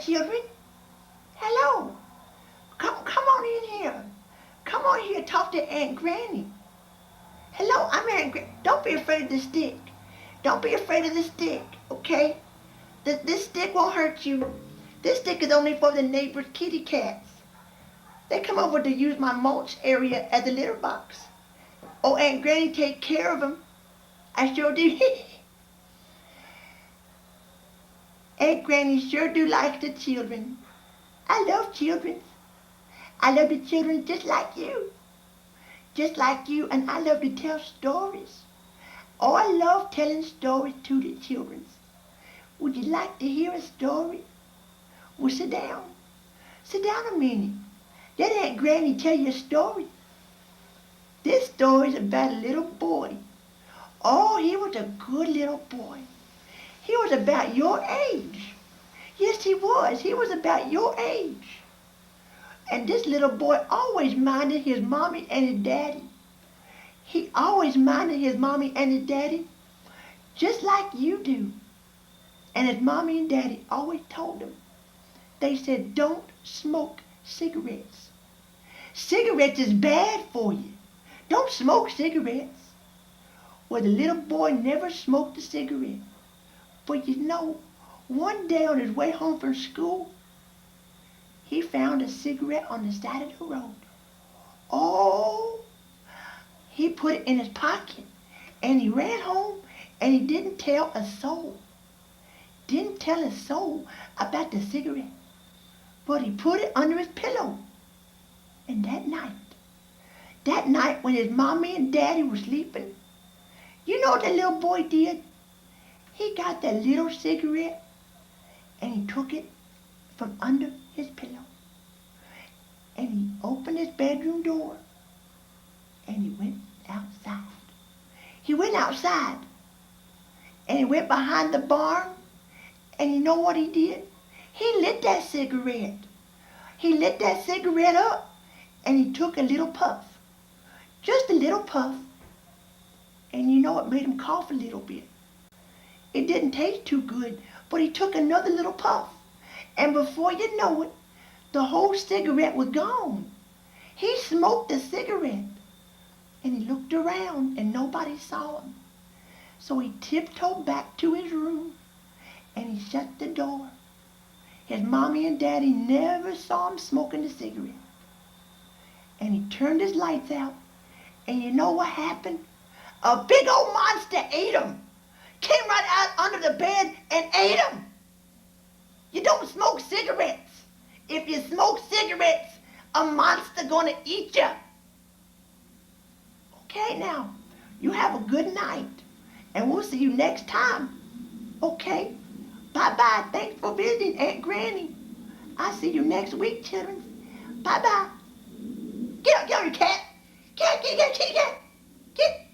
children. Hello. Come on in here. Come on here, talk to Aunt Granny. Hello, I'm Aunt Granny. Don't be afraid of the stick. Don't be afraid of the stick, okay? This stick won't hurt you. This stick is only for the neighbor's kitty cats. They come over to use my mulch area as a litter box. Oh, Aunt Granny take care of them. I sure do. Aunt Granny sure do like the children. I love children. I love the children just like you. Just like you, and I love to tell stories. Oh, I love telling stories to the children. Would you like to hear a story? Well, sit down. Sit down a minute. Let Aunt Granny tell you a story. This story is about a little boy. Oh, he was a good little boy. He was about your age. Yes, he was. He was about your age. And this little boy always minded his mommy and his daddy. He always minded his mommy and his daddy just like you do. And his mommy and daddy always told him. They said, don't smoke cigarettes. Cigarettes is bad for you. Don't smoke cigarettes. Well, the little boy never smoked a cigarette. But you know, one day on his way home from school, he found a cigarette on the side of the road. Oh, he put it in his pocket and he ran home and he didn't tell a soul. Didn't tell a soul about the cigarette. But he put it under his pillow. And that night when his mommy and daddy were sleeping, you know what the little boy did? He got that little cigarette and he took it from under his pillow. And he opened his bedroom door and he went outside. He went outside and he went behind the barn, and you know what he did? He lit that cigarette. He lit that cigarette up and he took a little puff. Just a little puff. And you know it made him cough a little bit. It didn't taste too good, but he took another little puff. And before you know it, the whole cigarette was gone. He smoked the cigarette. And he looked around and nobody saw him. So he tiptoed back to his room and he shut the door. His mommy and daddy never saw him smoking the cigarette. And he turned his lights out. And you know what happened? A big old monster ate him. Came right out under the bed and ate him. You don't smoke cigarettes. If you smoke cigarettes, a monster gonna eat you. Okay, now, you have a good night. And we'll see you next time. Okay? Bye-bye. Thanks for visiting, Aunt Granny. I'll see you next week, children. Bye-bye. Get up, you cat. Cat, get.